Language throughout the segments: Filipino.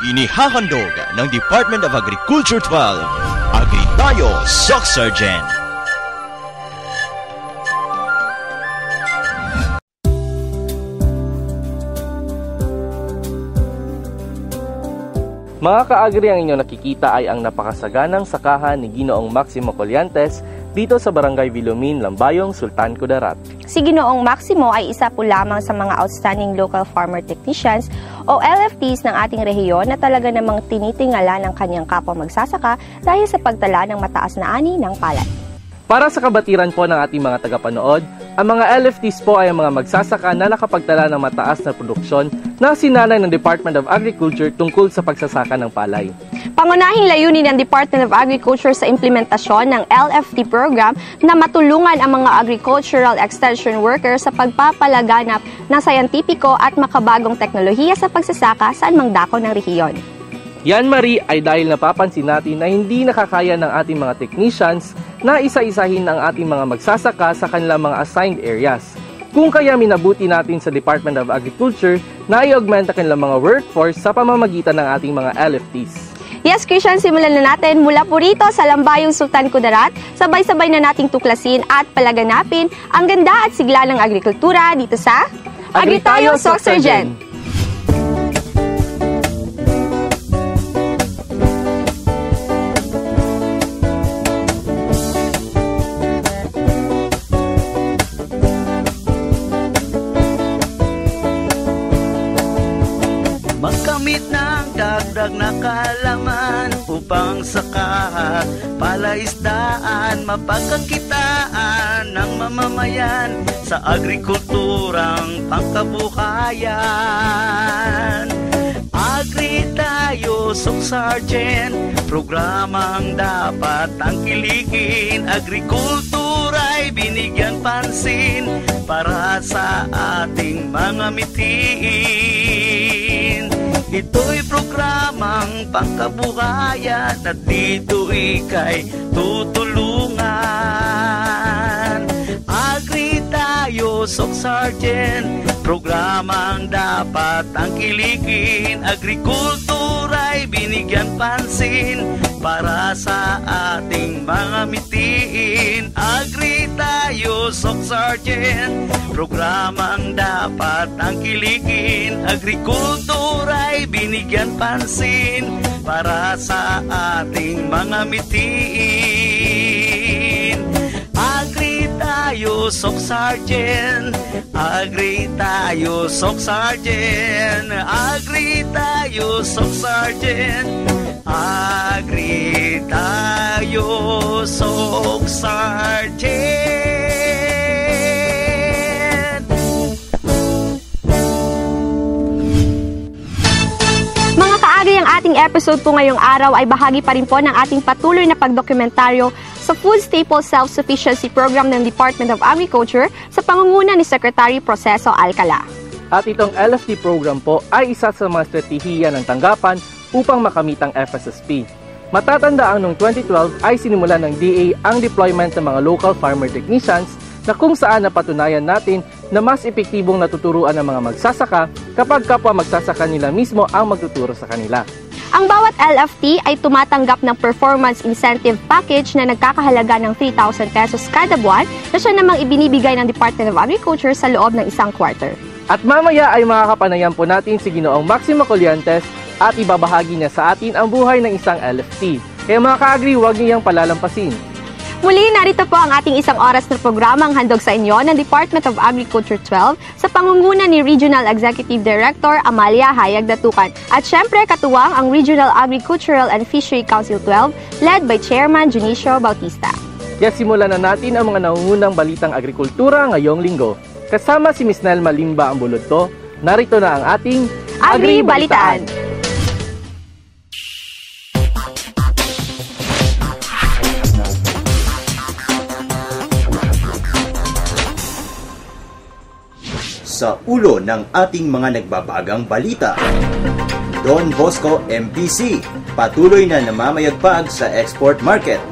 Inihahandog ng Department of Agriculture 12, Agri Tayo, Soc Sergeant. Mga kaagri, ang inyong nakikita ay ang napakasaganang sakahan ni Ginoong Maximo Colliantes dito sa Barangay Vilumin, Lambayong, Sultan Kudarat. Si Ginoong Maximo ay isa po lamang sa mga outstanding local farmer technicians o LFTs ng ating rehiyon na talaga namang tinitingala ng kanyang kapwa magsasaka dahil sa pagtala ng mataas na ani ng palay. Para sa kabatiran po ng ating mga tagapanood, ang mga LFTs po ay ang mga magsasaka na nakapagtala ng mataas na produksyon na sinalay ng Department of Agriculture tungkol sa pagsasaka ng palay. Pangunahing layunin ng Department of Agriculture sa implementasyon ng LFT program na matulungan ang mga agricultural extension workers sa pagpapalaganap ng sayantipiko at makabagong teknolohiya sa pagsasaka sa anumang dako ng rehiyon. Yan, Marie, ay dahil napapansin natin na hindi nakakaya ng ating mga technicians na isa-isahin ang ating mga magsasaka sa kanilang mga assigned areas. Kung kaya minabuti natin sa Department of Agriculture na i-augment ang kanilang mga workforce sa pamamagitan ng ating mga LFTs. Yes, Christian, simulan na natin mula po rito sa Lambayong Sultan Kudarat. Sabay-sabay na nating tuklasin at palaganapin ang ganda at sigla ng agrikultura dito sa Agri Tayo, Soc Sergeant. Magkamit ng dagdag na kaalaman upang saka palaisdaan, mapagkakitaan ng mamamayan sa agrikulturang pangkabuhayan. Agri Tayo, Soc Sergeant, programang dapat tangkilikin. Agrikultura'y binigyan pansin para sa ating mga mitiin. Ito'y programang pangkabuhayan at dito ika'y tutulungan. Agri Tayo, Soc Sergeant, programang dapat tangkilikin. Agrikultura'y binigyan pansin para sa ating mga mitiin. Agri Tayo, Soc Sergeant, programang dapat tangkilikin. Agrikultura'y binigyan pansin para sa ating mga mitiin. Agri Tayo, Soc Sergeant, Agri Tayo, Soc Sergeant, Agri Tayo, Soc Sergeant, Agri Tayo, Soc Sergeant. Mga kaagri, ang ating episode po ngayong araw ay bahagi pa rin po ng ating patuloy na pagdokumentaryo sa Food Staple Self-Sufficiency Program ng Department of Agriculture sa pangunguna ni Secretary Proceso Alcala. At itong LFT program po ay isa sa mga estratehiya ng tanggapan upang makamit ang FSSP. Matatandaan noong 2012 ay sinimulan ng DA ang deployment ng mga local farmer technicians na kung saan napatunayan natin na mas epektibong natuturuan ng mga magsasaka kapag kapwa magsasaka nila mismo ang magtuturo sa kanila. Ang bawat LFT ay tumatanggap ng performance incentive package na nagkakahalaga ng 3,000 pesos kada buwan na siya namang ibinibigay ng Department of Agriculture sa loob ng isang quarter. At mamaya ay makakapanayan po natin si Ginoong Maximo Colliantes at ibabahagi niya sa atin ang buhay ng isang LFT. Kaya mga ka-agri, huwag niyang palalampasin. Muli, narito po ang ating isang oras na programang handog sa inyo ng Department of Agriculture 12 sa pangunguna ni Regional Executive Director Amalia Hayag Datukan. At syempre, katuwang ang Regional Agricultural and Fishery Council 12 led by Chairman Junicio Bautista. Kaya simulan na natin ang mga nangungunang balitang agrikultura ngayong linggo. Kasama si Ms. Nelma Limba ang bulod-to, narito na ang ating Agri Balitaan. Sa ulo ng ating mga nagbabagang balita, Don Bosco MPC patuloy na namamayagpag sa export market.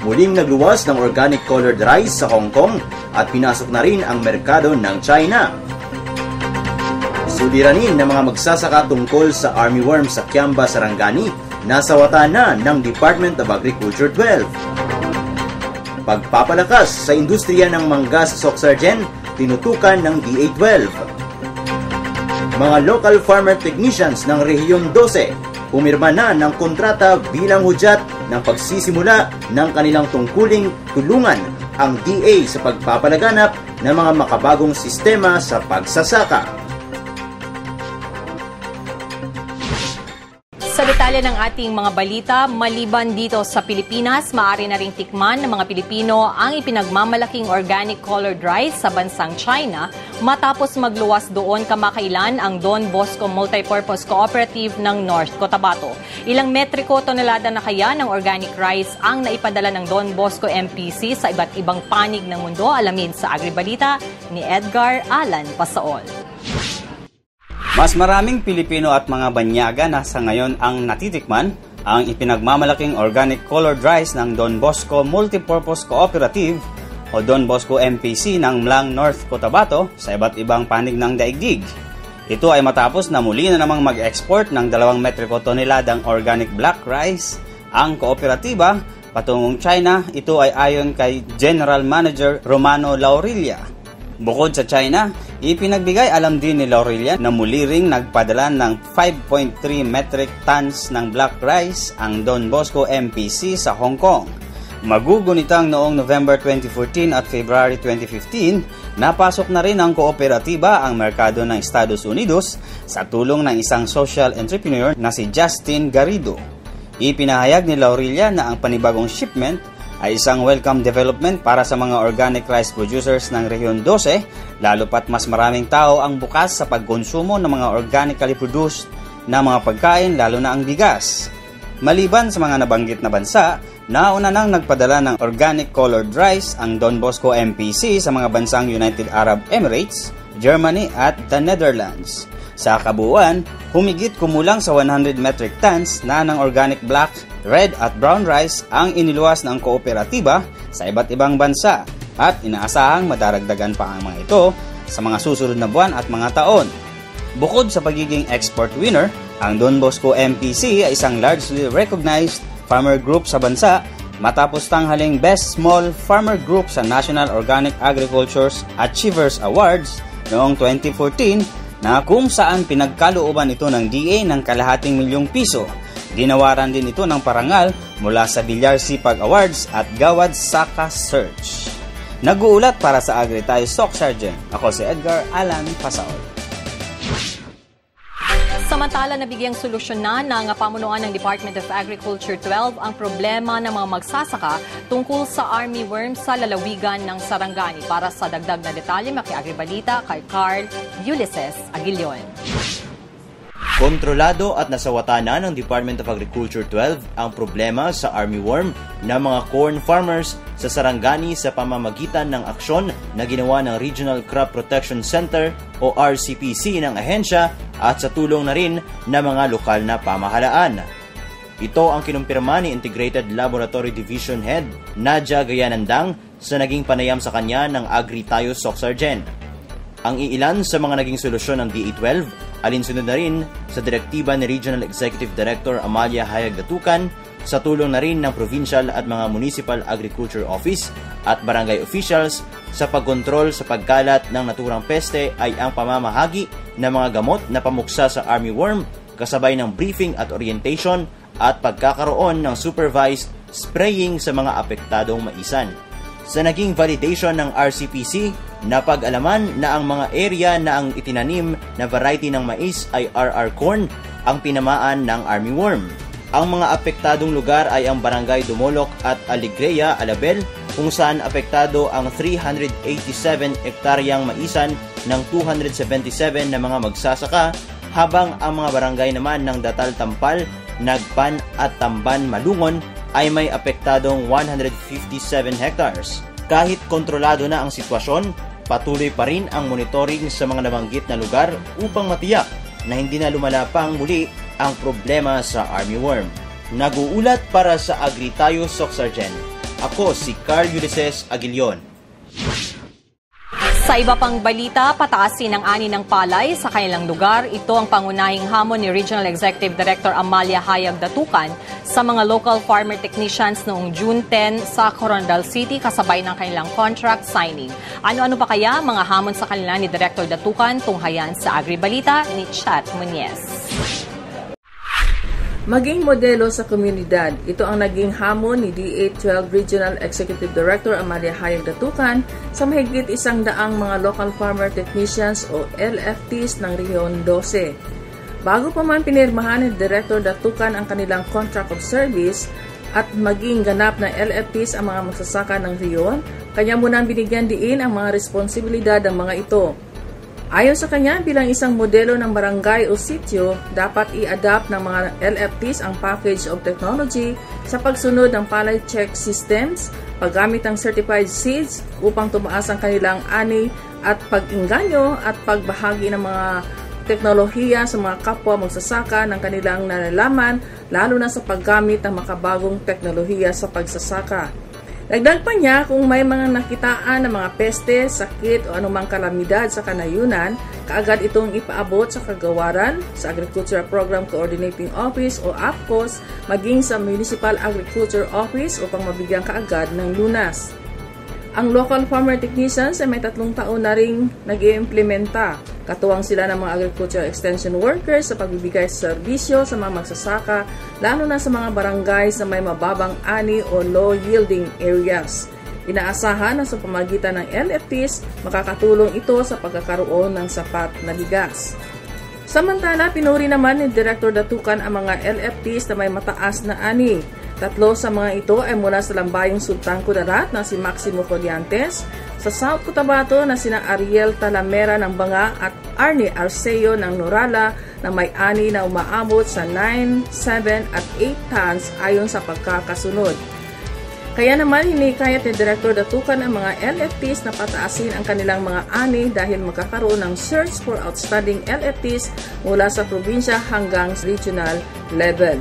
Muling nagluwas ng organic colored rice sa Hong Kong at pinasok na rin ang merkado ng China. Suliranin ng mga magsasaka tungkol sa armyworm sa Kiamba, Sarangani, nasawata na ng Department of Agriculture 12. Pagpapalakas sa industriya ng mangga sa Socsargen, tinutukan ng DA12. Mga local farmer technicians ng Rehiyon 12, pumirma na ng kontrata bilang hudyat ng pagsisimula ng kanilang tungkuling tulungan ang DA sa pagpapalaganap ng mga makabagong sistema sa pagsasaka. Sa detalye ng ating mga balita, maliban dito sa Pilipinas, maaari na ring tikman ng mga Pilipino ang ipinagmamalaking organic colored rice sa bansang China matapos magluwas doon kamakailan ang Don Bosco Multipurpose Cooperative ng North Cotabato. Ilang metriko tonelada na kaya ng organic rice ang naipadala ng Don Bosco MPC sa iba't ibang panig ng mundo? Alamin sa Agribalita ni Edgar Alan Pasaol. Mas maraming Pilipino at mga banyaga na sa ngayon ang natitikman ang ipinagmamalaking organic colored rice ng Don Bosco Multipurpose Cooperative o Don Bosco MPC ng Mlang North Cotabato sa iba't ibang panig ng daigdig. Ito ay matapos na muli na namang mag-export ng 2 metriko toneladang organic black rice ang kooperatiba patungong China. Ito ay ayon kay General Manager Romano Laurilla. Bukod sa China, ipinagbigay alam din ni Laurilla na muli ring nagpadala ng 5.3 metric tons ng black rice ang Don Bosco MPC sa Hong Kong. Magugunitang noong November 2014 at February 2015, napasok na rin ang kooperatiba ang merkado ng Estados Unidos sa tulong ng isang social entrepreneur na si Justin Garrido. Ipinahayag ni Laurilla na ang panibagong shipment ay isang welcome development para sa mga organic rice producers ng Rehiyon 12, lalo pat mas maraming tao ang bukas sa pagkonsumo ng mga organically produced na mga pagkain, lalo na ang bigas. Maliban sa mga nabanggit na bansa, nauna nang nagpadala ng organic colored rice ang Don Bosco MPC sa mga bansang United Arab Emirates, Germany at the Netherlands. Sa kabuuan, humigit kumulang sa 100 metric tons na ng organic black, red at brown rice ang iniluwas ng kooperatiba sa iba't ibang bansa at inaasahang madaragdagan pa ang mga ito sa mga susunod na buwan at mga taon. Bukod sa pagiging export winner, ang Don Bosco MPC ay isang largely recognized farmer group sa bansa matapos tanghaling Best Small Farmer Group sa National Organic Agriculture's Achievers Awards noong 2014 na kung saan pinagkalooban ito ng DA ng ₱250,000. Ginawaran din ito ng parangal mula sa Villar Sipag Awards at Gawad Saka Search. Nag-uulat para sa Agri tayo Socsargen. Ako si Edgar Alan Pasaol. Samantala, nabigyang solusyon na ng pamunuan ng Department of Agriculture 12 ang problema ng mga magsasaka tungkol sa armyworm sa lalawigan ng Sarangani. Para sa dagdag na detalye, maki-Agribalita kay Carl Ulysses Aguilion. Kontrolado at nasawata na ng Department of Agriculture 12 ang problema sa armyworm ng mga corn farmers sa Sarangani sa pamamagitan ng aksyon na ginawa ng Regional Crop Protection Center o RCPC ng ahensya at sa tulong na rin ng mga lokal na pamahalaan. Ito ang kinumpirma ni Integrated Laboratory Division Head Nadia Gayanandang sa naging panayam sa kanya ng Agri tayo Socsargen. Ang iilan sa mga naging solusyon ng DA12 alinsunod na rin sa direktiba ni Regional Executive Director Amalia Hayag Datukan sa tulong na rin ng Provincial at mga Municipal Agriculture Office at Barangay Officials sa pagkontrol sa pagkalat ng naturang peste ay ang pamamahagi ng mga gamot na pamuksa sa armyworm kasabay ng briefing at orientation at pagkakaroon ng supervised spraying sa mga apektadong maisan. Sa naging validation ng RCPC, napag-alaman na ang mga area na ang itinanim na variety ng mais ay RR corn ang tinamaan ng armyworm. Ang mga apektadong lugar ay ang Barangay Dumolok at Alegria, Alabel, kung saan apektado ang 387 hektaryang maisan ng 277 na mga magsasaka, habang ang mga barangay naman ng Datal Tampal, Nagpan at Tamban Malungon ay may apektadong 157 hectares. Kahit kontrolado na ang sitwasyon, patuloy pa rin ang monitoring sa mga nabanggit na lugar upang matiyak na hindi na lumalapang muli ang problema sa armyworm. Nag-uulat para sa Agri tayo Socsargen. Ako si Carl Ulysses Aguilion. Sa iba pang balita, pataasin ang ani ng palay sa kanilang lugar. Ito ang pangunahing hamon ni Regional Executive Director Amalia Hayag Datukan sa mga local farmer technicians noong June 10 sa Coronadal City kasabay ng kanilang contract signing. Ano-ano pa kaya mga hamon sa kanila ni Director Datukan? Tunghayan sa Agribalita ni Chat Muñez. Maging modelo sa komunidad. Ito ang naging hamon ni DA12 Regional Executive Director Amalia Hayag Datukan sa mahigit 100 mga local farmer technicians o LFTs ng Rehiyon 12. Bago pa man pinirmahan ni Director Datukan ang kanilang contract of service at maging ganap na LFTs ang mga magsasaka ng Rehiyon, kanya munang binigyan diin ang mga responsibilidad ng mga ito. Ayon sa kanya, bilang isang modelo ng barangay o sityo, dapat i-adapt ng mga LFTs ang package of technology sa pagsunod ng palay check systems, paggamit ng certified seeds upang tumaas ang kanilang ani at pag-inganyo at pagbahagi ng mga teknolohiya sa mga kapwa magsasaka ng kanilang nalalaman, lalo na sa paggamit ng makabagong teknolohiya sa pagsasaka. Dagdag pa niya, kung may mga nakitaan ng mga peste, sakit o anumang kalamidad sa kanayunan, kaagad itong ipaabot sa kagawaran, sa Agricultural Program Coordinating Office o APCOS, maging sa Municipal Agriculture Office upang mabigyan kaagad ng lunas. Ang local farmer technicians ay may 3 taon na ring nag-iimplementa. Katuwang sila ng mga agricultural extension workers sa pagbibigay sa serbisyo sa mga magsasaka, lalo na sa mga barangay na may mababang ani o low-yielding areas. Inaasahan na sa pamagitan ng LFTs, makakatulong ito sa pagkakaroon ng sapat na bigas. Samantala, pinuri naman ni Director Datukan ang mga LFTs na may mataas na ani. 3 sa mga ito ay mula sa Lambayong Sultan Kudarat na si Maximo Colliantes, sa South Cotabato na sina Ariel Talamera ng Banga at Arnie Arceo ng Norala na may ani na umaabot sa 9, 7 at 8 tons ayon sa pagkakasunod. Kaya naman hinikayat ni Director Datukan ang mga LFTs na pataasin ang kanilang mga ani dahil magkakaroon ng search for outstanding LFTs mula sa probinsya hanggang regional level.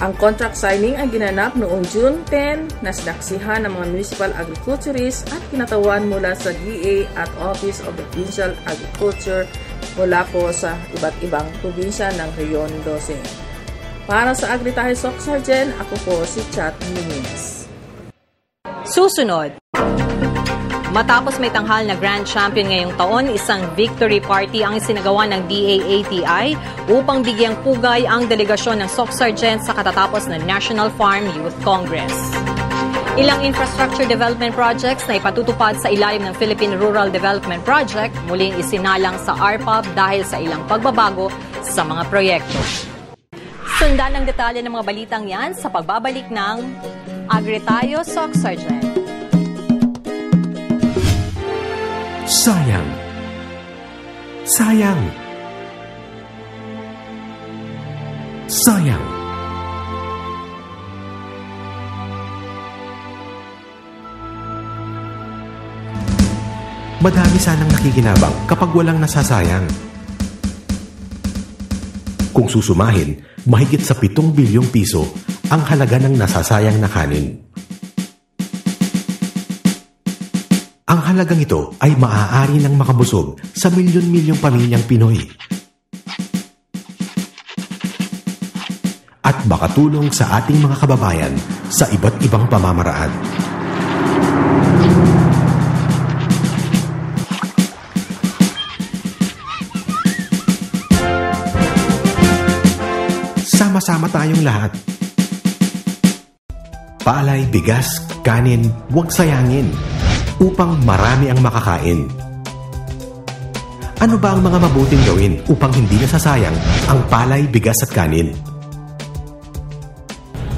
Ang contract signing ay ginanap noong June 10 na sinaksihan ng mga municipal agriculturists at kinatawan mula sa DA at Office of the Provincial Agriculture mula po sa iba't ibang probinsya ng Rehiyon 12. Para sa Agritahe Soc Sergeant, ako po si Chat Muñez. Susunod. Matapos may tanghal na Grand Champion ngayong taon, isang victory party ang isinagawa ng DA-ATI upang bigyang pugay ang delegasyon ng Soc Sergeant sa katatapos ng National Farm Youth Congress. Ilang infrastructure development projects na ipatutupad sa ilalim ng Philippine Rural Development Project muling isinalang sa RPAB dahil sa ilang pagbabago sa mga proyekto. Sundan ang detalye ng mga balitang yan sa pagbabalik ng Agritahe Soc Sergeant. Sayang. Sayang. Sayang. Madami sanang nakikinabang kapag walang nasasayang. Kung susumahin, mahigit sa 7 bilyong piso ang halaga ng nasasayang na kanin. Ang halagang ito ay maaari nang makabusog sa milyon-milyong pamilyang Pinoy. At makatulong sa ating mga kababayan sa iba't ibang pamamaraan. Sama-sama tayong lahat. Palay, bigas, kanin, huwag sayangin. Upang marami ang makakain. Ano ba ang mga mabuting gawin upang hindi nasasayang ang palay, bigas at kanin?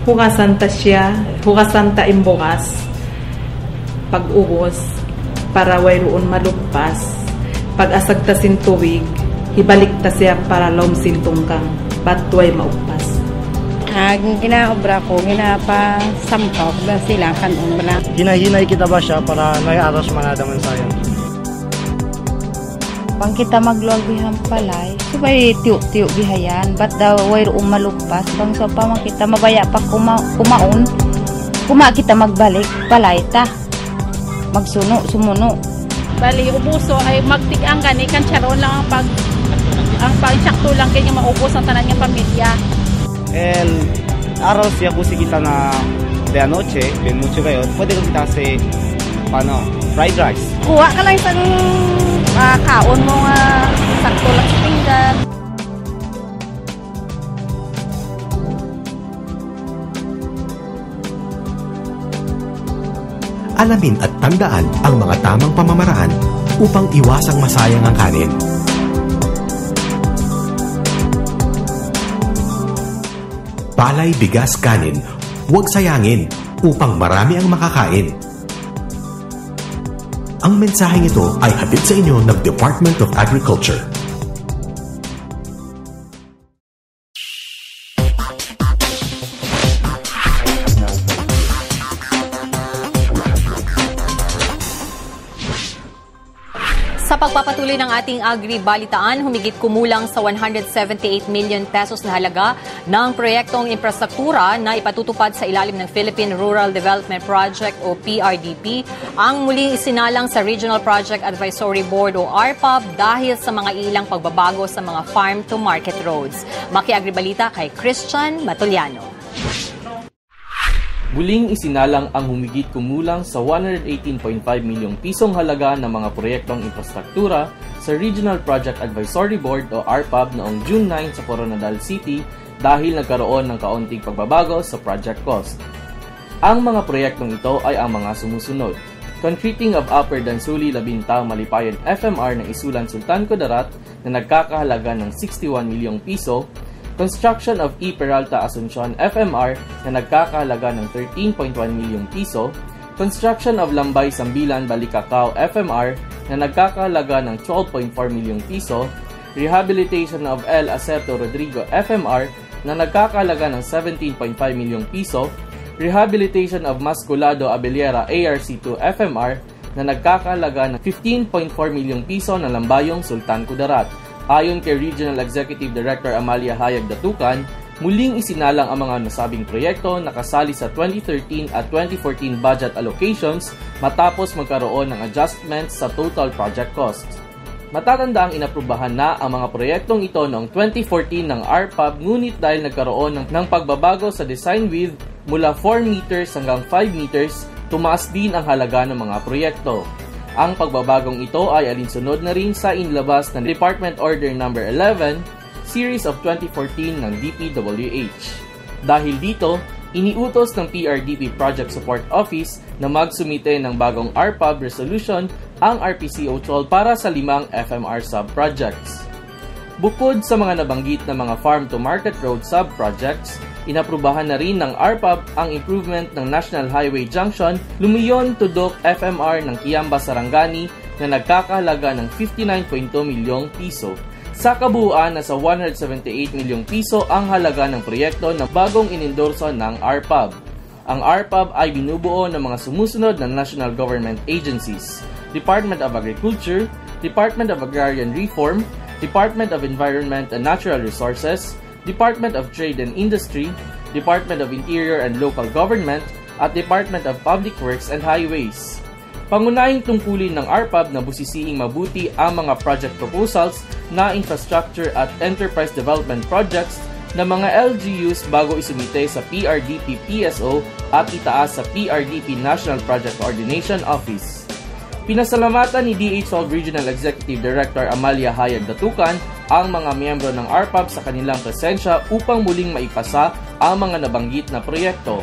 Hugasan ta siya, hugasan ta imbukas, pag-ugos, para wayroon malugpas, pag-asag ta sin tuwig, ibalik ta siya para lomsin tungkang, batway maugpas. Ang ginaobra ko, ginapasampok na sila kanong bala. Hinahinay kita ba siya para nag-aros manadaman sa'yo? Pang kita magluwag palay, sabay tiyuk-tiyuk bihayan, ba't daw wayroong malugpas, bang sa pa kita mabaya pa kumaon, kita magbalik, palay ta, magsuno, sumuno, Bali, ubuso ay magtigang gani, kancharon lang ang pagsakto lang kaya maubos ang tanan ng pamilya. El araw siya kung kita na de anoche, ben mucho kayo, pwede kong kita si fried rice. Kuha ka lang isang kaon mo nga sakto lang sa pinggan. Alamin at tandaan ang mga tamang pamamaraan upang iwasang masayang ang kanin. Palay, bigas, kanin, huwag sayangin upang marami ang makakain. Ang mensaheng ito ay hatid sa inyo ng Department of Agriculture. Sa pagpapatuloy ng ating agri-balitaan, humigit kumulang sa 178 million pesos na halaga ng proyektong infrastruktura na ipatutupad sa ilalim ng Philippine Rural Development Project o PRDP ang muling isinalang sa Regional Project Advisory Board o RPAB dahil sa mga ilang pagbabago sa mga farm-to-market roads. Maki-agri-balita kay Christian Matuliano. Muling isinalang ang humigit kumulang sa 118.5 milyong pisong halaga ng mga proyektong infrastruktura sa Regional Project Advisory Board o RPAB noong June 9 sa Coronadal City dahil nagkaroon ng kaunting pagbabago sa project cost. Ang mga proyektong ito ay ang mga sumusunod: Concreting of Upper Dansuli Labintao Malipayan FMR ng Isulan Sultan Kudarat na nagkakahalaga ng 61 milyong piso, Construction of E. Peralta Asuncion FMR na nagkakahalaga ng 13.1 milyong piso, Construction of Lambay Sambilan Balikacao FMR na nagkakahalaga ng 12.4 milyong piso, Rehabilitation of L. Acerto Rodrigo FMR na nagkakahalaga ng 17.5 milyong piso, Rehabilitation of Masculado Abellera ARC2 FMR na nagkakahalaga ng 15.4 milyong piso ng Lambayong Sultan Kudarat. Ayon kay Regional Executive Director Amalia Hayag Datukan, muling isinalang ang mga nasabing proyekto na kasali sa 2013 at 2014 budget allocations matapos magkaroon ng adjustments sa total project cost. Matatanda ang inaprubahan na ang mga proyektong ito noong 2014 ng RPAB, ngunit dahil nagkaroon ng pagbabago sa design width mula 4 meters hanggang 5 meters, tumaas din ang halaga ng mga proyekto. Ang pagbabagong ito ay alinsunod na rin sa inilabas ng Department Order No. 11, Series of 2014 ng DPWH. Dahil dito, iniutos ng PRDP Project Support Office na magsumite ng bagong RPAB resolution ang RPCO12 para sa 5 FMR sub-projects. Bukod sa mga nabanggit na mga farm-to-market road sub-projects, inaprubahan na rin ng RPAB ang improvement ng National Highway Junction Lumion-Tudok FMR ng Kiamba Sarangani na nagkakahalaga ng 59.2 milyong piso. Sa kabuuan, nasa 178 milyong piso ang halaga ng proyekto na bagong inendorso ng RPAB. Ang RPAB ay binubuo ng mga sumusunod na national government agencies: Department of Agriculture, Department of Agrarian Reform, Department of Environment and Natural Resources, Department of Trade and Industry, Department of Interior and Local Government, at Department of Public Works and Highways. Pangunahing tungkulin ng RPAB na busisiing mabuti ang mga project proposals na infrastructure at enterprise development projects ng mga LGUs bago isumite sa PRDP PSO at itaas sa PRDP National Project Coordination Office. Pinasalamatan ni DH12 Regional Executive Director Amalia Hayag Datukan ang mga miyembro ng RPAB sa kanilang presensya upang muling maipasa ang mga nabanggit na proyekto.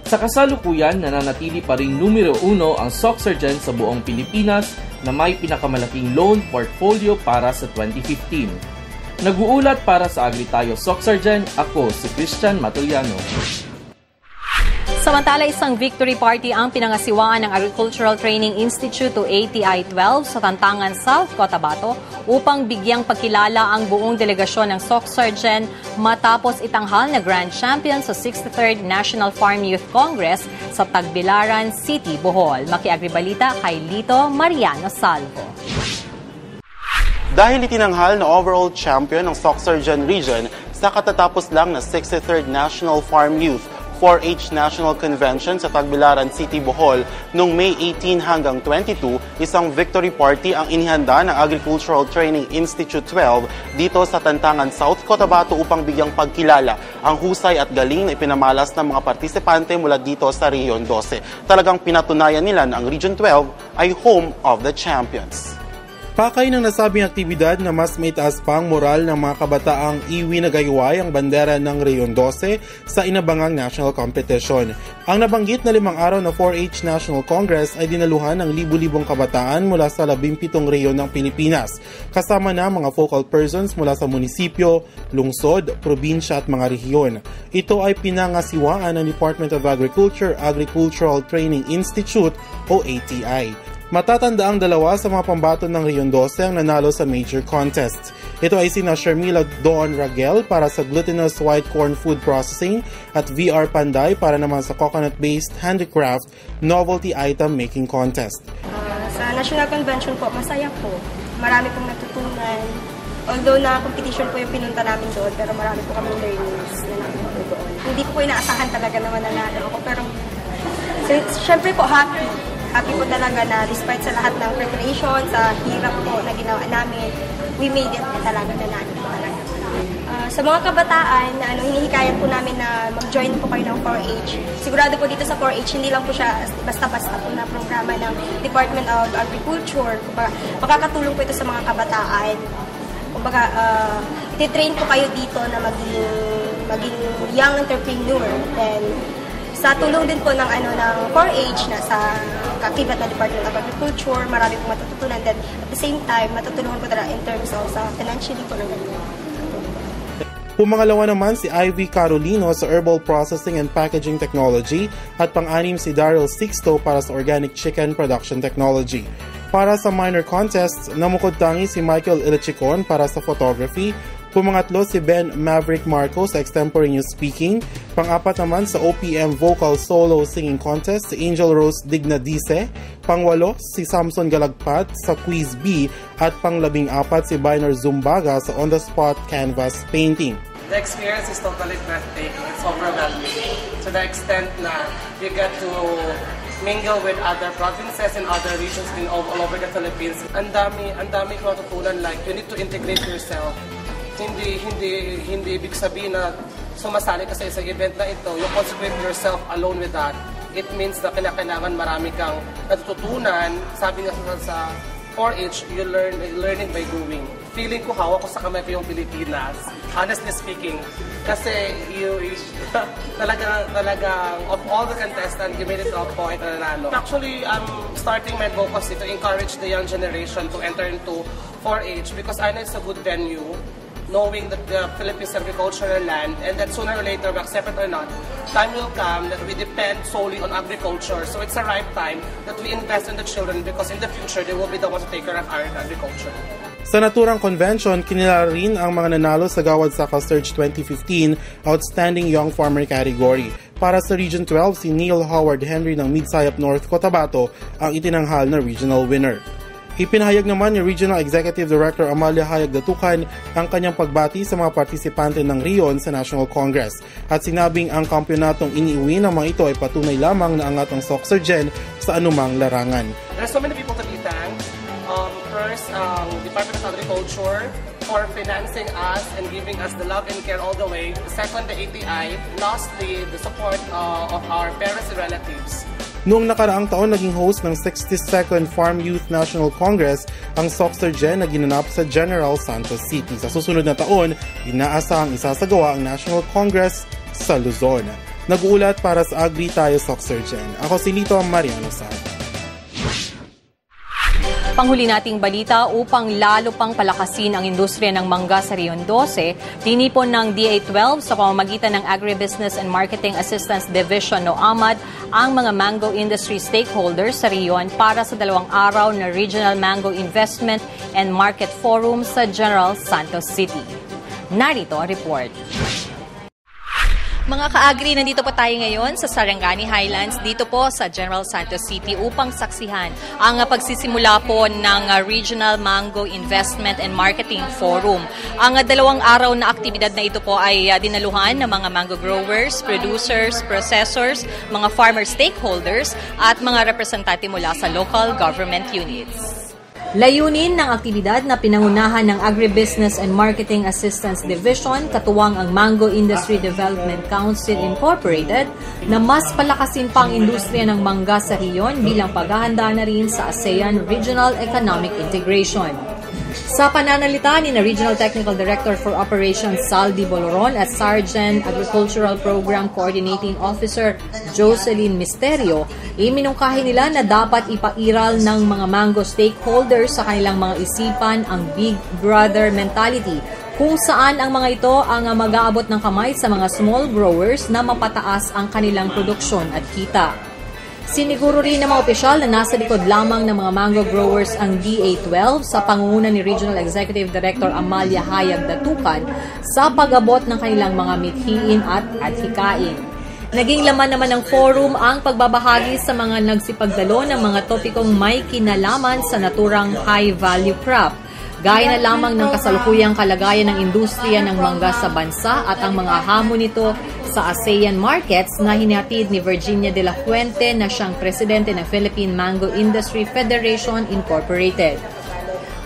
Sa kasalukuyan, nananatili pa ring numero 1 ang Soxargen sa buong Pilipinas na may pinakamalaking loan portfolio para sa 2015. Nag-uulat para sa Agritayo Soxargen, ako si Christian Matuliano. Samantala, isang victory party ang pinangasiwaan ng Agricultural Training Institute o ATI-12 sa Tantangan, South Cotabato upang bigyang pagkilala ang buong delegasyon ng Soxargen matapos itanghal na Grand Champion sa 63rd National Farm Youth Congress sa Tagbilaran City, Bohol. Maki-agribalita kay Lito Mariano Salvo. Dahil itinanghal na overall champion ng Soxargen Region sa katatapos lang na 63rd National Farm Youth 4-H National Convention sa Tagbilaran City, Bohol noong May 18 hanggang 22, isang victory party ang inihanda ng Agricultural Training Institute 12 dito sa Tantangan, South Cotabato upang bigyang pagkilala ang husay at galing na ipinamalas ng mga partisipante mula dito sa Region 12. Talagang pinatunayan nila na ang Region 12 ay home of the champions. Pakay ng nasabing aktibidad na mas maitaas pa ang moral ng mga kabataang iwi na gayway ang bandera ng Region 12 sa inabangang national competition. Ang nabanggit na 5 araw na 4-H National Congress ay dinaluhan ng libu-libong kabataan mula sa 17 rehiyon ng Pilipinas, kasama na mga focal persons mula sa munisipyo, lungsod, probinsya at mga rehiyon. Ito ay pinangasiwaan ng Department of Agriculture Agricultural Training Institute o ATI. Matatanda ang dalawa sa mga pambato ng Region 12 ang nanalo sa major contests. Ito ay sina Sharmila Dawn Ragel para sa glutinous white corn food processing at VR Panday para naman sa coconut-based handicraft novelty item making contest. Sa National Convention po, masaya po. Marami pong natutunan. Although na competition po yung pinunta namin doon, pero marami po kami learnings na namin po doon. Hindi ko po inaasahan talaga na mananalo ako, pero syempre po happy. Happy po talaga na despite sa lahat ng preparation, sa hirap po na ginawa namin, we made it talaga na natin po talaga. Sa mga kabataan na hinihikayat po namin na mag-join po kayo ng 4-H. Sigurado po dito sa 4-H, hindi lang po siya basta-basta po na programa ng Department of Agriculture. Kumbaga, makakatulong po ito sa mga kabataan. Kumbaga, ititrain po kayo dito na maging young entrepreneur. Then, sa tulong din po ng 4-H na sa kakibat na Department of Agriculture, marami pong matututunan. Then at the same time, matutulungan po talaga in terms of sa financially po ng ganito. Pumangalawa naman si Ivy Carolino sa Herbal Processing and Packaging Technology at pang-anim si Daryl Sixto para sa Organic Chicken Production Technology. Para sa minor contests, namukod tangi si Michael Ilichicon para sa Photography, pumangatlo si Ben Maverick Marco sa Extemporaneous Speaking, pang-apat naman sa OPM Vocal Solo Singing Contest si Angel Rose Dignadice, pang-walo si Samson Galagpat sa Quiz B at pang-14 si Biner Zumbaga sa On the Spot Canvas Painting. The experience is totally breathtaking. It's overwhelming to the extent na you get to mingle with other provinces and other regions all over the Philippines. Ang dami ko matutunan, like you need to integrate yourself. Hindi ibig sabihin na sumasali ka sa isang event na ito, you consecrate yourself alone with that. It means na kailangan marami kang natututunan. Sabi nga sa 4-H, you learning by doing. Feeling ko hawak ko sa kamay ko yung Pilipinas, honestly speaking. Kasi talagang of all the contestants, you made it to a point na nanalo. Actually, I'm starting my focus to encourage the young generation to enter into 4-H because I know it's a good venue, knowing that the Philippines is agricultural land and that sooner or later, accept it or not, time will come that we depend solely on agriculture. So it's a right time that we invest in the children because in the future, they will be the ones to take care of our agriculture. Sa naturang convention, kinilala rin ang mga nanalo sa Gawad Saka Surge 2015 Outstanding Young Farmer category. Para sa Region 12, si Neil Howard Henry ng Midsayap North Cotabato ang itinanghal na regional winner. Ipinahayag naman ni Regional Executive Director Amalia Hayag Datukan ang kanyang pagbati sa mga partisipante ng RION sa National Congress at sinabing ang kampyonatong iniuwi ng mga ito ay patunay lamang na angat ang Soxergen sa anumang larangan. There's so many people to be thanked. First, Department of Agriculture for financing us and giving us the love and care all the way. Second, the ATI. Lastly, the support of our parents and relatives. Noong nakaraang taon, naging host ng 62nd Farm Youth National Congress ang Soxergen na ginanap sa General Santos City. Sa susunod na taon, inaasahang isasagawa ang National Congress sa Luzon. Nag-uulat para sa Agri Tayo Soxergen. Ako si Lito Mariano Sad. Panghuli nating balita, upang lalo pang palakasin ang industriya ng mangga sa Region 12, tinipon ng DA12 sa pamamagitan ng Agribusiness and Marketing Assistance Division o AMAD ang mga mango industry stakeholders sa Rion para sa 2 araw na Regional Mango Investment and Market Forum sa General Santos City. Narito ang report. Mga ka-agri, nandito po tayo ngayon sa Sarangani Highlands, dito po sa General Santos City upang saksihan ang pagsisimula po ng Regional Mango Investment and Marketing Forum. Ang 2 araw na aktibidad na ito po ay dinaluhan ng mga mango growers, producers, processors, mga farmer stakeholders at mga representante mula sa local government units. Layunin ng aktibidad na pinangunahan ng Agribusiness and Marketing Assistance Division, katuwang ang Mango Industry Development Council Incorporated, na mas palakasin pa ang industriya ng mangga sa riyon bilang paghahanda na rin sa ASEAN Regional Economic Integration. Sa pananalita ni Regional Technical Director for Operations Saldi Boloron at Sergeant Agricultural Program Coordinating Officer Jocelyn Misterio, iminungkahi nila na dapat ipairal ng mga mango stakeholders sa kanilang mga isipan ang Big Brother mentality, kung saan ang mga ito ang mag-aabot ng kamay sa mga small growers na mapataas ang kanilang produksyon at kita. Siniguro rin ng mga opisyal na nasa likod lamang ng mga mango growers ang DA12 sa pangunguna ni Regional Executive Director Amalia Hayag Datukan sa pag-abot ng kanilang mga mithiin at adhikain. Naging laman naman ng forum ang pagbabahagi sa mga nagsipagdalo ng mga topikong may kinalaman sa naturang high-value crop, gaya na lamang ng kasalukuyang kalagayan ng industriya ng mangga sa bansa at ang mga hamon nito sa ASEAN markets na hinihatid ni Virginia de la Fuente na siyang presidente ng Philippine Mango Industry Federation Incorporated.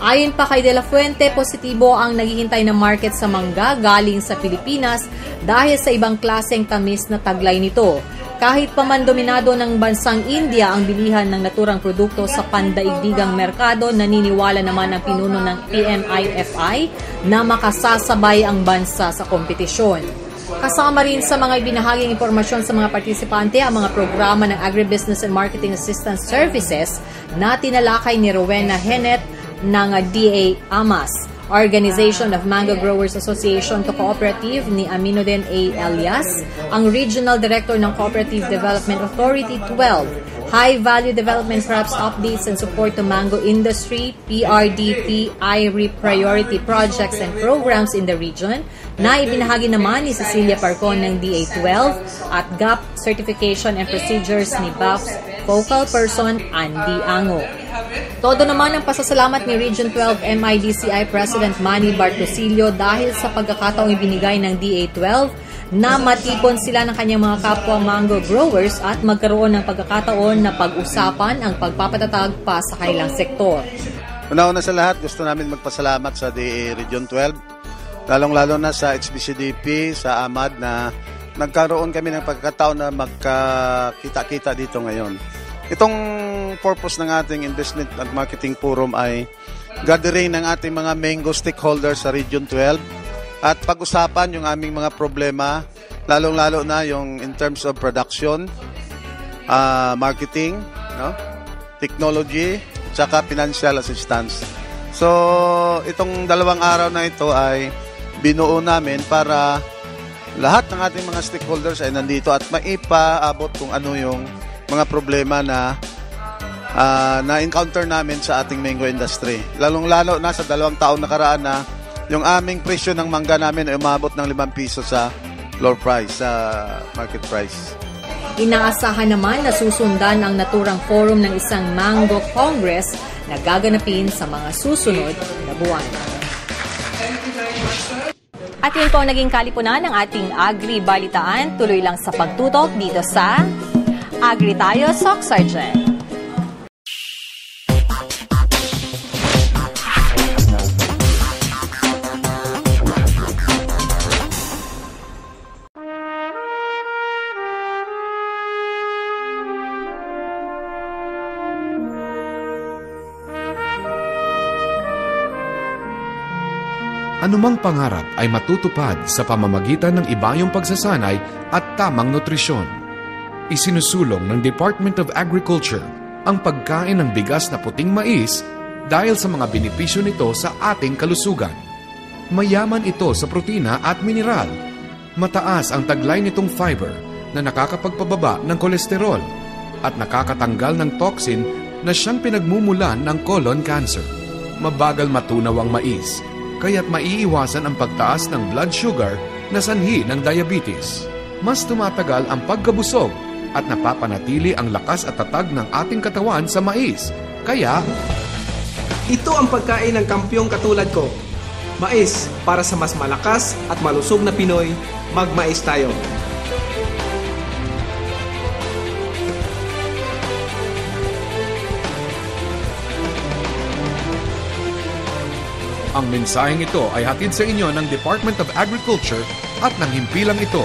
Ayon pa kay de la Fuente, positibo ang naghihintay na market sa mangga galing sa Pilipinas dahil sa ibang klaseng tamis na taglay nito. Kahit pa man dominado ng bansang India ang bilihan ng naturang produkto sa pandaigdigang merkado, naniniwala naman ang pinuno ng PMIFI na makasasabay ang bansa sa kompetisyon. Kasama rin sa mga ibinahaging impormasyon sa mga partisipante ang mga programa ng Agribusiness and Marketing Assistance Services na tinalakay ni Rowena Henet ng DA AMAS, Organization of Mango Growers Association to Cooperative ni Aminuddin A. Elias, ang Regional Director ng Cooperative Development Authority 12, High Value Development Crops Updates and Support to Mango Industry, PRDP, IRI Priority Projects and Programs in the Region, na ibinahagi naman ni Cecilia Parcon ng DA12 at GAP Certification and Procedures ni BAF's Focal Person Andy Ango. Todo naman ang pasasalamat ni Region 12 MIDCI President Manny Bartosillo dahil sa pagkakataong ibinigay ng DA12 na matipon sila ng kanyang mga kapwa mango growers at magkaroon ng pagkakataon na pag-usapan ang pagpapatatag pa sa kanilang sektor. Una-una sa lahat, gusto namin magpasalamat sa DA Region 12, lalong-lalo na sa HBCDP, sa AMAD na nagkaroon kami ng pagkakataon na magkakita-kita dito ngayon. Itong purpose ng ating Investment and Marketing Forum ay gathering ng ating mga mango stakeholders sa Region 12 at pag-usapan yung aming mga problema, lalong-lalo na yung in terms of production, marketing, technology, tsaka financial assistance. So, itong 2 araw na ito ay binuo namin para lahat ng ating mga stakeholders ay nandito at maipaabot kung ano yung mga problema na na-encounter namin sa ating mango industry. Lalong-lalo na sa 2 taon nakaraan na yung aming presyo ng mangga namin ay umabot ng 5 piso sa floor price, sa market price. Inaasahan naman na susundan ang naturang forum ng isang Mango Congress na gaganapin sa mga susunod na buwan. At yun po ang naging kalipunan ng ating Agri-Balitaan. Tuloy lang sa pagtutok dito sa Agri Tayo, Soc Sergeant. Anumang pangarap ay matutupad sa pamamagitan ng ibayong pagsasanay at tamang nutrisyon. Isinusulong ng Department of Agriculture ang pagkain ng bigas na puting mais dahil sa mga benepisyo nito sa ating kalusugan. Mayaman ito sa protina at mineral. Mataas ang taglay nitong fiber na nakakapagpababa ng kolesterol at nakakatanggal ng toxin na siyang pinagmumulan ng colon cancer. Mabagal matunaw ang mais, kaya't maiiwasan ang pagtaas ng blood sugar na sanhi ng diabetes. mas tumatagal ang pagkabusog at napapanatili ang lakas at tatag ng ating katawan sa mais. Kaya, ito ang pagkain ng kampyong katulad ko. Mais, para sa mas malakas at malusog na Pinoy, magmais tayo. Ang mensaheng ito ay hatid sa inyo ng Department of Agriculture at ng himpilang ito.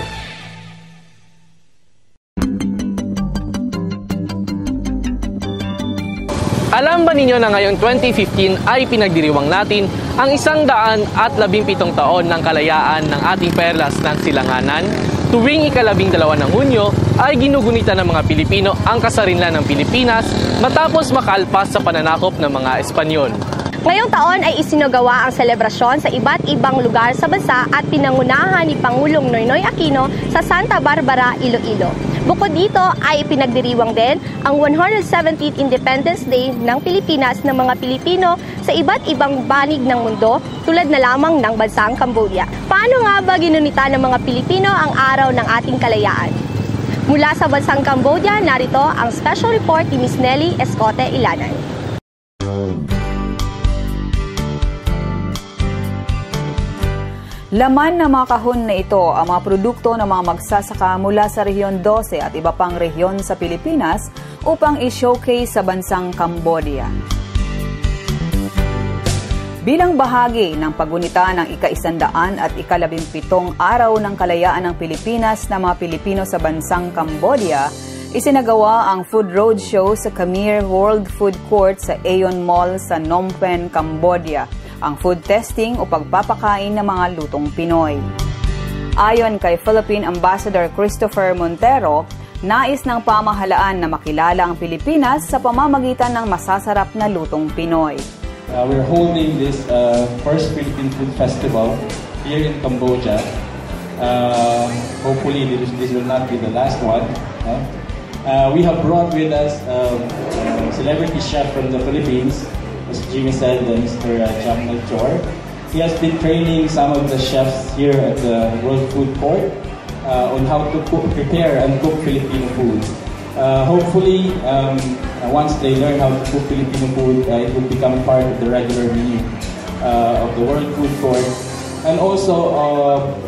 Alam ba ninyo na ngayong 2015 ay pinagdiriwang natin ang 117 taon ng kalayaan ng ating perlas ng Silanganan? Tuwing ika-12 ng Hunyo ay ginugunita ng mga Pilipino ang kasarinlan ng Pilipinas matapos makalpas sa pananakop ng mga Espanyol. Ngayong taon ay isinagawa ang selebrasyon sa iba't ibang lugar sa bansa at pinangunahan ni Pangulong Noynoy Aquino sa Santa Barbara, Iloilo. Bukod dito ay pinagdiriwang din ang 117th Independence Day ng Pilipinas ng mga Pilipino sa iba't ibang banig ng mundo tulad na lamang ng bansang Cambodia. Paano nga ba ginunita ng mga Pilipino ang araw ng ating kalayaan? Mula sa bansang Cambodia, narito ang special report ni Miss Nelly Escote Ilanay. Laman ng mga kahon na ito ang mga produkto ng mga magsasaka mula sa Rehiyon 12 at iba pang rehiyon sa Pilipinas upang i-showcase sa bansang Cambodia. Bilang bahagi ng paggunita ng ika-100 at ika-17 araw ng kalayaan ng Pilipinas na mga Pilipino sa bansang Cambodia, isinagawa ang Food Roadshow sa Khmer World Food Court sa Aeon Mall sa Phnom Penh, Cambodia. Ang food testing o pagpapakain ng mga lutong Pinoy. Ayon kay Philippine Ambassador Christopher Montero, nais ng pamahalaan na makilala ang Pilipinas sa pamamagitan ng masasarap na lutong Pinoy. We're holding this first Philippine Food Festival here in Cambodia. Hopefully this will not be the last one. We have brought with us celebrity chef from the Philippines, Mr. Jimmy said, Mr. Jack Melchor. He has been training some of the chefs here at the World Food Court on how to prepare and cook Filipino food. Hopefully, once they learn how to cook Filipino food, it will become part of the regular menu of the World Food Court. And also,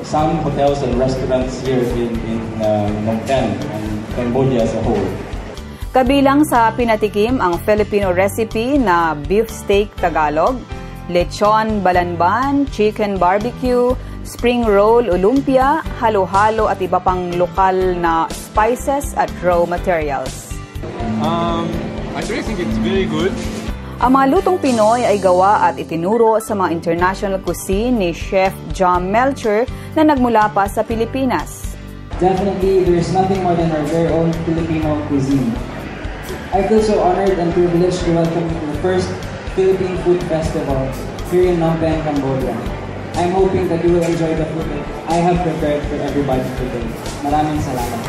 some hotels and restaurants here in Phnom Penh and Cambodia as a whole. Kabilang sa pinatikim ang Filipino recipe na beef steak Tagalog, lechon balanban, chicken barbecue, spring roll o lumpia, halo-halo at iba pang lokal na spices at raw materials. I really think it's very good. Ang mga lutong Pinoy ay gawa at itinuro sa mga international cuisine ni Chef John Melchor na nagmula pa sa Pilipinas. Definitely, there's nothing more than our very own Filipino cuisine. I feel so honored and privileged to welcome you to the first Philippine Food Festival here in Phnom Penh, Cambodia. I'm hoping that you will enjoy the food that I have prepared for everybody today. Maraming salamat.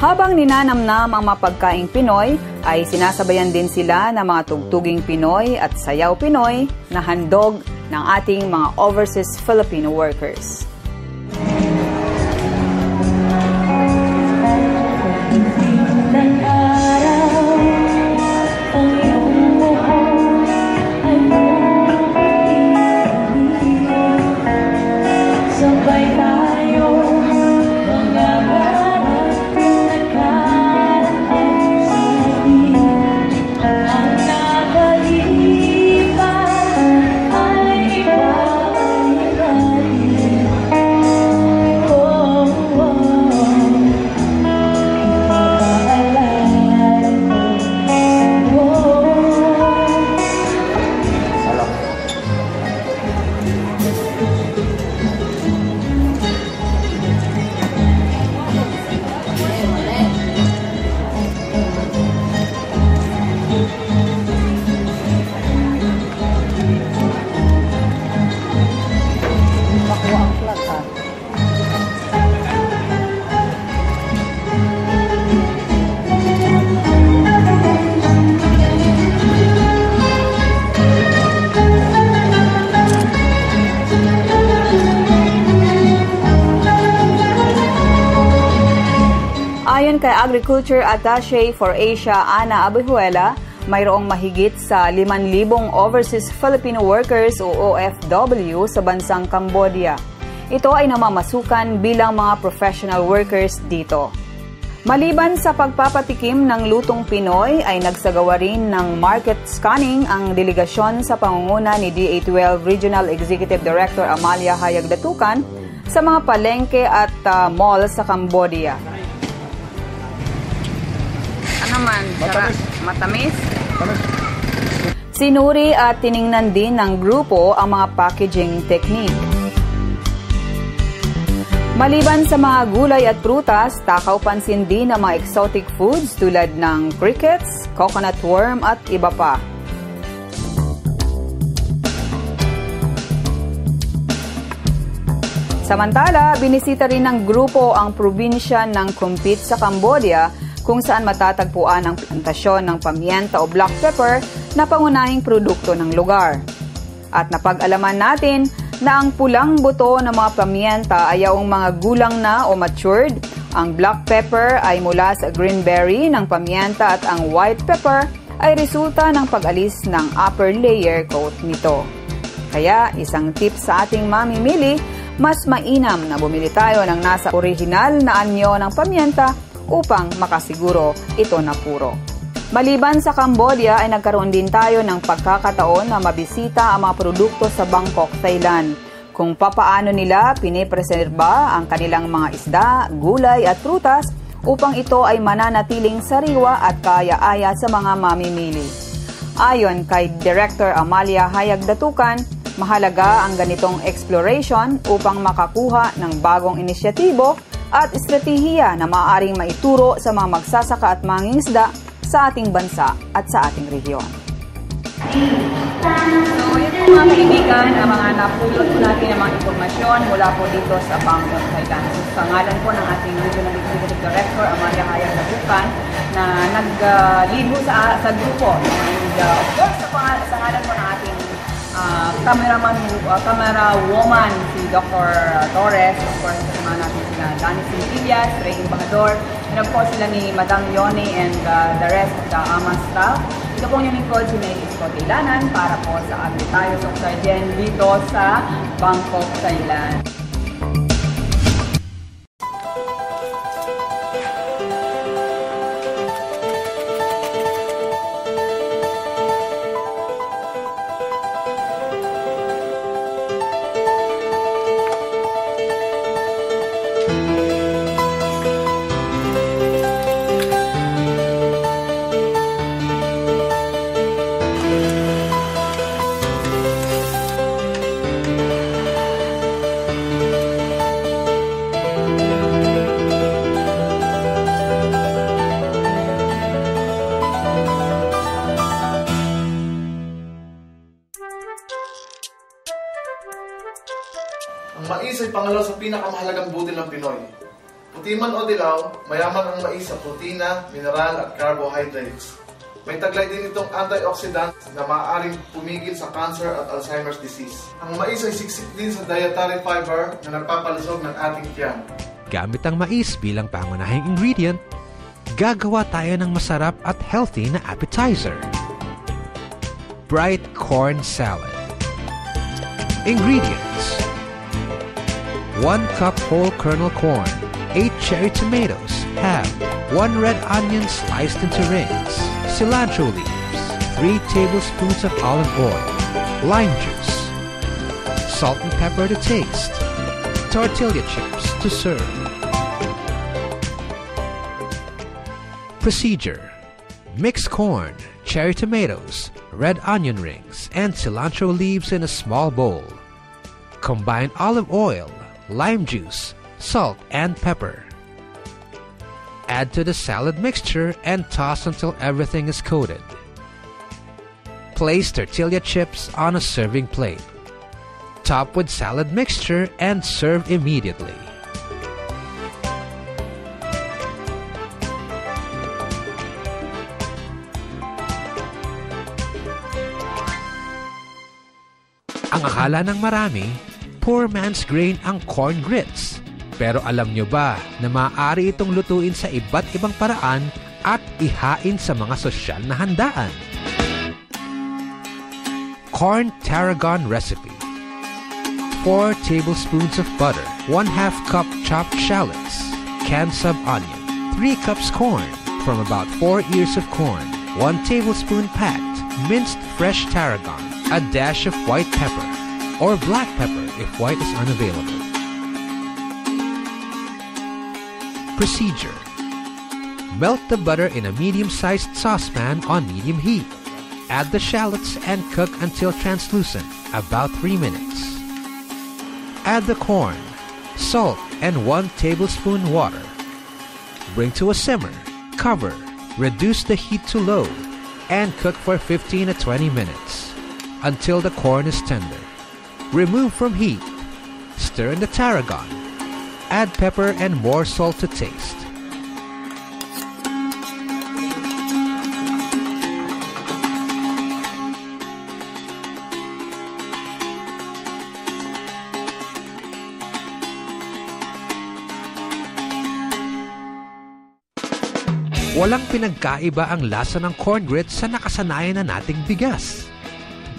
Habang ninanamnam ang mga pagkaing Pinoy, ay sinasabayan din sila ng mga tugtuging Pinoy at sayaw Pinoy na handog ng ating mga overseas Filipino workers. Ayon kay Agriculture Attaché for Asia, Ana Abihuela, mayroong mahigit sa 5,000 overseas Filipino workers o OFW sa bansang Cambodia. Ito ay namamasukan bilang mga professional workers dito. Maliban sa pagpapatikim ng lutong Pinoy, ay nagsagawa rin ng market scanning ang delegasyon sa pangunguna ni DA12 Regional Executive Director Amalia Hayag Datukan sa mga palengke at mall sa Cambodia. Ano man? Matamis? Sinuri at tiningnan din ng grupo ang mga packaging technique. Maliban sa mga gulay at prutas, takaw pansin din ang mga exotic foods tulad ng crickets, coconut worm at iba pa. Samantala, binisita rin ng grupo ang probinsya ng Kumpit sa Cambodia kung saan matatagpuan ang plantasyon ng pamienta o black pepper na pangunahing produkto ng lugar. At napag-alaman natin na ang pulang buto ng mga pamienta ay ang mga gulang na o matured. Ang black pepper ay mula sa green berry ng pamienta at ang white pepper ay resulta ng pag-alis ng upper layer coat nito. Kaya isang tip sa ating mamimili, mas mainam na bumili tayo ng nasa orihinal na anyo ng pamienta upang makasiguro ito na puro. Maliban sa Cambodia ay nagkaroon din tayo ng pagkakataon na mabisita ang mga produkto sa Bangkok, Thailand. Kung papaano nila pinipreserba ang kanilang mga isda, gulay at prutas upang ito ay mananatiling sariwa at kaya-aya sa mga mamimili. Ayon kay Director Amalia Hayag Datukan, mahalaga ang ganitong exploration upang makakuha ng bagong inisyatibo at estratehiya na maaaring maituro sa mga magsasaka at mangingisda sa ating bansa at sa ating rehiyon. So, yun po mga kaibigan, ang mga napulot po natin ang mga impormasyon mula po dito sa Bangkok, Thailand. So, sa ngalan po ng ating Regional Executive Director, Amalia Hayag Datukan, na nag-lead po sa grupo. And of course, sa ngalan po ng ating camera woman, si Dr. Torres, of course, kasama natin sila Danny Sintillas, Ray Embajador, and of course sila ni Madam Yoni and the rest of the AMA staff. Ito pong yung lingkod si May Scott Ilanan para po sa Agri tayo sa Octardian dito sa Bangkok, Thailand. Ang mais ay pangalaw sa pinakamahalagang butil ng Pinoy. Puti man o dilaw, mayaman ang mais sa protina, mineral at carbohydrates. May taglay din itong antioxidant na maaaring pumigil sa cancer at Alzheimer's disease. Ang mais ay siksik din sa dietary fiber na nagpapalusog ng ating tiyan. Gamit ang mais bilang pangunahing ingredient, gagawa tayo ng masarap at healthy na appetizer. Bright Corn Salad. Ingredients: 1 cup whole kernel corn, 8 cherry tomatoes, half, 1 red onion sliced into rings, cilantro leaves, 3 tablespoons of olive oil, lime juice, salt and pepper to taste, tortilla chips to serve. Procedure: mix corn, cherry tomatoes, red onion rings, and cilantro leaves in a small bowl. Combine olive oil, lime juice, salt, and pepper. Add to the salad mixture and toss until everything is coated. Place tortilla chips on a serving plate. Top with salad mixture and serve immediately. Ang akala ng marami, poor man's grain ang corn grits. Pero alam nyo ba na maaari itong lutuin sa iba't ibang paraan at ihain sa mga sosyal na handaan? Corn Tarragon Recipe. 4 tablespoons of butter, 1/2 cup chopped shallots, canned sub-onion, 3 cups corn, from about 4 ears of corn, 1 tablespoon packed, minced fresh tarragon, a dash of white pepper, or black pepper if white is unavailable. Procedure. Melt the butter in a medium-sized saucepan on medium heat. Add the shallots and cook until translucent, about 3 minutes. Add the corn, salt, and 1 tablespoon water. Bring to a simmer, cover, reduce the heat to low, and cook for 15 to 20 minutes until the corn is tender. Remove from heat. Stir in the tarragon. Add pepper and more salt to taste. Walang pinagkaiba ang lasa ng corn grits sa nakasanayan na nating bigas.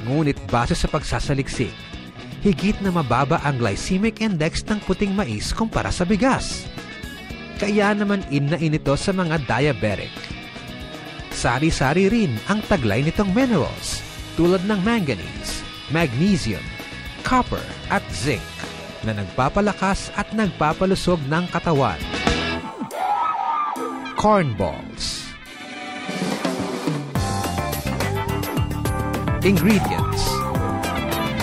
Ngunit base sa pagsasaliksik, higit na mababa ang glycemic index ng puting mais kumpara sa bigas. Kaya naman in na ito sa mga diabetic. Sari-sari rin ang taglay nitong minerals tulad ng manganese, magnesium, copper at zinc na nagpapalakas at nagpapalusog ng katawan. Corn balls. Ingredients: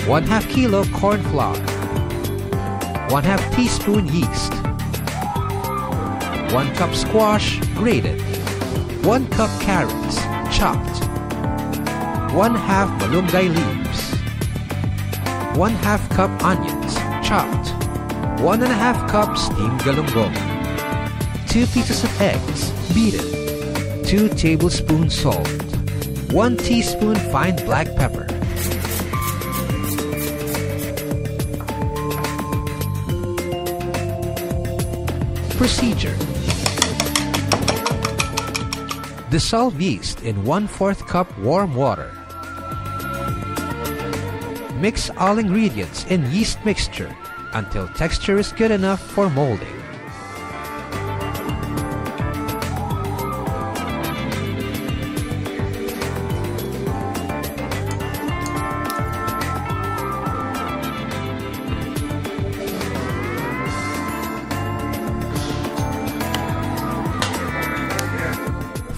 1/2 kilo corn flour, 1/2 teaspoon yeast, 1 cup squash grated, 1 cup carrots chopped, 1/2 malunggay leaves, 1/2 cup onions chopped, 1.5 cup steamed galunggong, 2 pieces of eggs beaten, 2 tablespoons salt, 1 teaspoon fine black pepper. Procedure. Dissolve yeast in 1/4 cup warm water. Mix all ingredients in yeast mixture until texture is good enough for molding.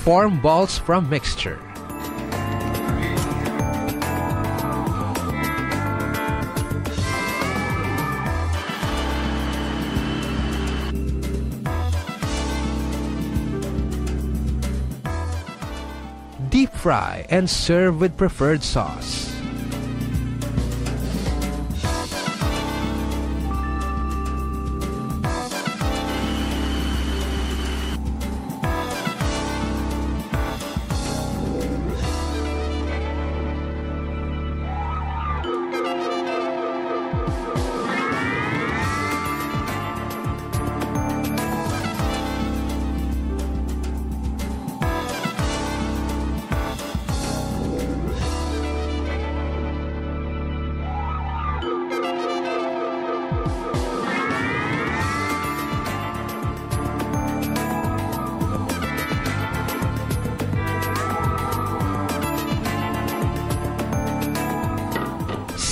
Form balls from mixture. Deep fry and serve with preferred sauce.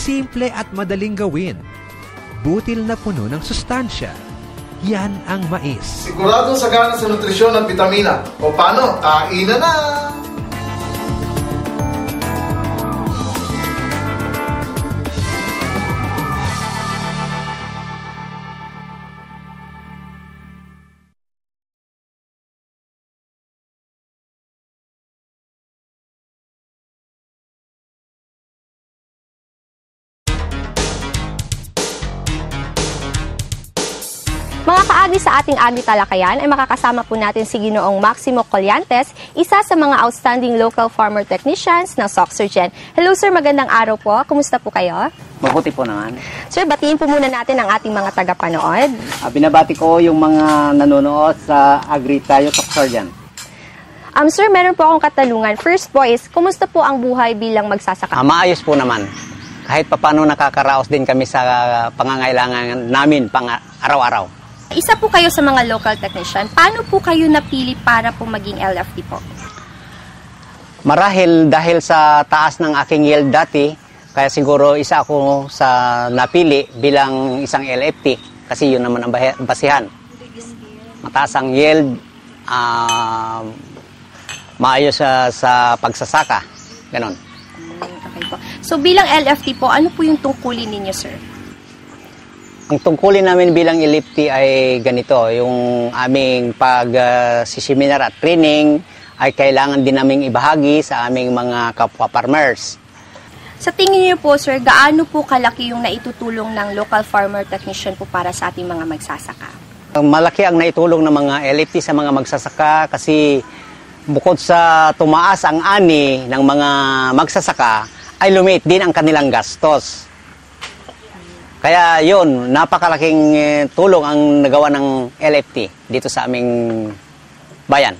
Simple at madaling gawin. Butil na puno ng sustansya. Yan ang mais. Siguradong sagana sa nutrisyon at vitamina. O paano? Kainan na! Mga kaagri sa ating Agri Talakayan ay makakasama po natin si Ginoong Maximo Colliantes, isa sa mga outstanding local farmer technicians ng Soxergen. Hello sir, magandang araw po. Kumusta po kayo? Mabuti po naman. Sir, batiin po muna natin ang ating mga tagapanood. Binabati ko yung mga nanonood sa Agri Tayo Talk Sir dyan. Sir, meron po akong katanungan. First po is, kumusta po ang buhay bilang magsasaka? Maayos po naman. Kahit papano nakakaraos din kami sa pangangailangan namin pang araw-araw. Isa po kayo sa mga local technician. Paano po kayo napili para po maging LFT po? Marahil dahil sa taas ng aking yield dati, kaya siguro isa ako sa napili bilang isang LFT. Kasi yun naman ang basihan. Mataas ang yield, maayos sa pagsasaka. Ganon. Okay po. So bilang LFT po, ano po yung tungkulin ninyo, sir? Ang tungkulin namin bilang LFT ay ganito, yung aming pag-seminar at training ay kailangan din naming ibahagi sa aming mga kapwa farmers. Sa tingin niyo po, sir, gaano po kalaki yung naitutulong ng local farmer technician po para sa ating mga magsasaka? Malaki ang naitulong ng mga LFT sa mga magsasaka kasi bukod sa tumaas ang ani ng mga magsasaka, ay lumiit din ang kanilang gastos. Kaya yun, napakalaking tulong ang nagawa ng LFT dito sa aming bayan.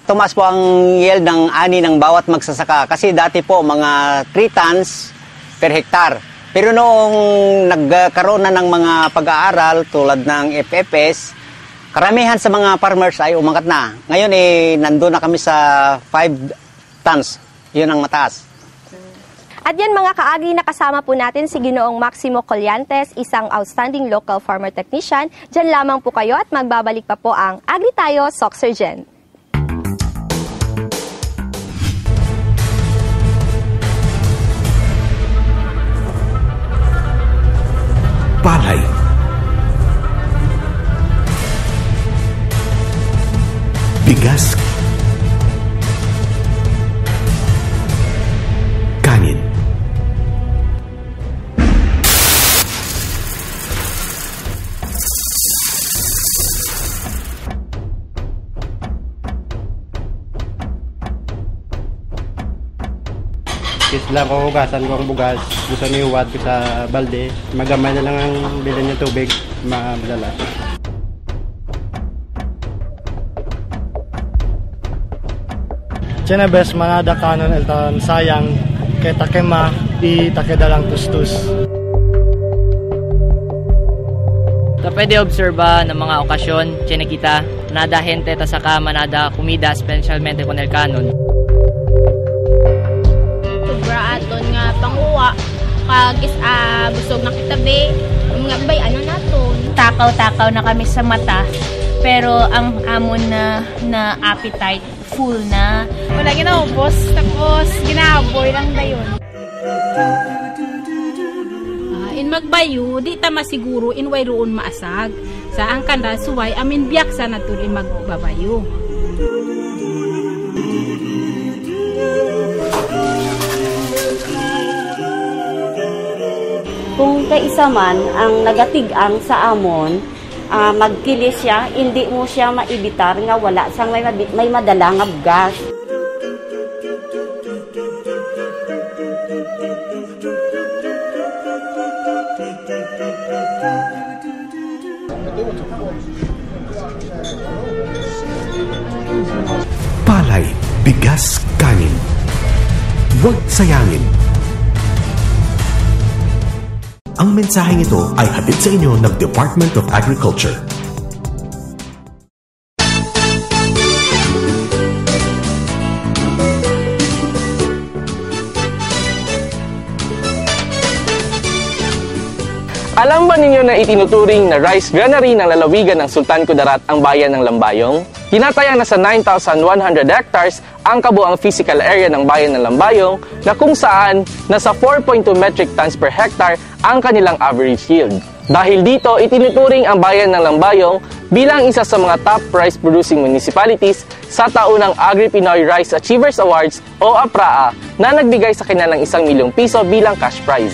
Tumaas po ang yield ng ani ng bawat magsasaka kasi dati po mga 3 tons per hektar. Pero noong nagkaroon na ng mga pag-aaral tulad ng FFS, karamihan sa mga farmers ay umangat na. Ngayon nandun na kami sa 5 tons. Yun ang mataas. At yan mga kaagri, nakasama po natin si Ginoong Maximo Colliantes, isang outstanding local farmer technician. Diyan lamang po kayo at magbabalik pa po ang Agri Tayo Soxergen. Palay, bigas, kanin, Islang ko hugasan ko ang bugas, gusto nihuwad ko sa balde, magamay na lang ang bilhin niya tubig, madala. Chena bes manada kanon elton sayang kay takema di takedalang tustus. Ta pwede obserba ng mga okasyon, chena kita, nada hente ta saka manada kumida specialmente con el kanon. Sobra aton nga panguwa kag busog na kita be mga bay ano naton. Takaw-takaw na kami sa mata pero ang amon na appetite full na. Wala ginaubos, tapos ginaboy lang dayon. In magbayo, di ta masiguro in way roon maasag. Sa ang kanda suway, amin biyak sa natuloy magbabayo. Kung kaisa man ang nagatigang sa amon, magkilis siya, hindi mo siya maibitar nga wala sang may madala nga gas. palay, bigas, kanin. Huwag sayangin. Ang mensaheng ito ay hatid sa inyo ng Department of Agriculture. Alam ba ninyo na itinuturing na rice granary ng lalawigan ng Sultan Kudarat ang bayan ng Lambayong? Tinatayang nasa 9,100 hectares ang kabuang physical area ng bayan ng Lambayong na kung saan nasa 4.2 metric tons per hectare ang kanilang average yield. Dahil dito, itinuturing ang bayan ng Lambayong bilang isa sa mga top rice-producing municipalities sa taunang Agri-Pinoy Rice Achievers Awards o APRAA na nagbigay sa kanilang 1 milyong piso bilang cash prize.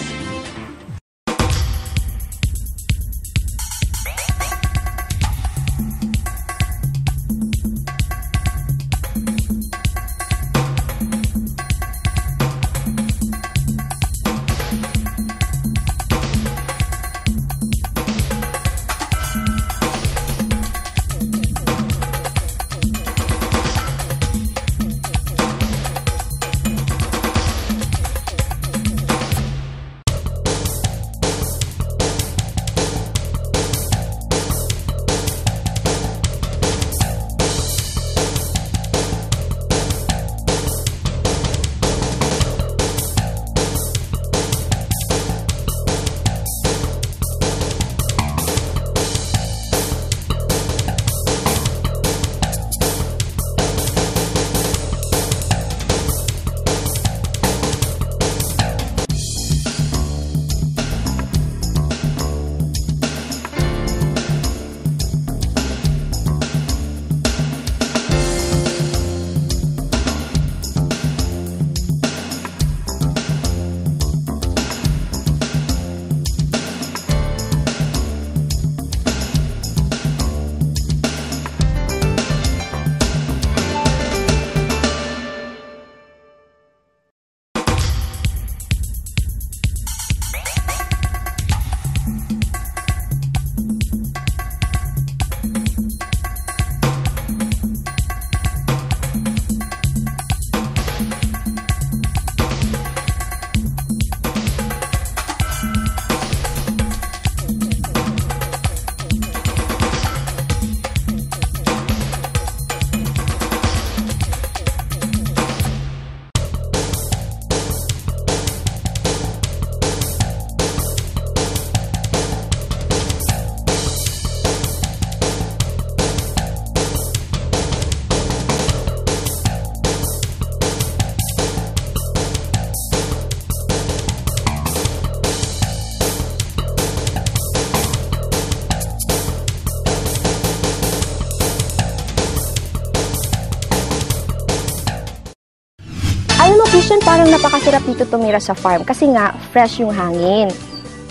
Susan, parang napakasarap dito tumira sa farm kasi nga fresh yung hangin.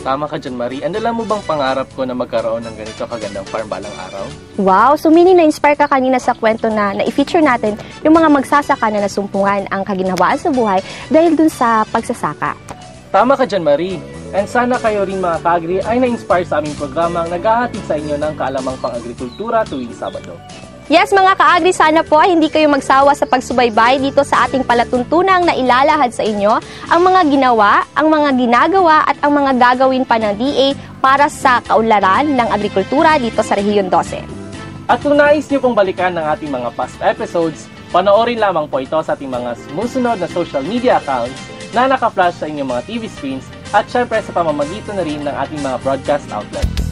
Tama ka dyan, Marie. Alam mo bang pangarap ko na magkaroon ng ganito kagandang farm balang araw? Wow! So meaning na-inspire ka kanina sa kwento na i-feature natin yung mga magsasaka na nasumpungan ang kaginhawaan sa buhay dahil dun sa pagsasaka. Tama ka dyan, Marie. And sana kayo rin mga ka-agri ay na-inspire sa aming programang naghahatid sa inyo ng kaalamang pang-agrikultura tuwing Sabado. Yes, mga ka-agri, sana po hindi kayo magsawa sa pagsubaybay dito sa ating palatuntunang na ilalahad sa inyo ang mga ginawa, ang mga ginagawa at ang mga gagawin pa ng DA para sa kaunlaran ng agrikultura dito sa Rehiyon 12. At kung nais niyo pong balikan ng ating mga past episodes, panoorin lamang po ito sa ating mga sumusunod na social media accounts na naka-flash sa inyong mga TV screens at syempre sa pamamagitan na rin ng ating mga broadcast outlets.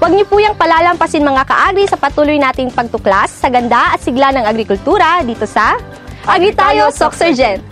Huwag niyo po yung palalampasin mga ka-agri sa patuloy nating pagtuklas sa ganda at sigla ng agrikultura dito sa Agri Tayo Soc Sergeant.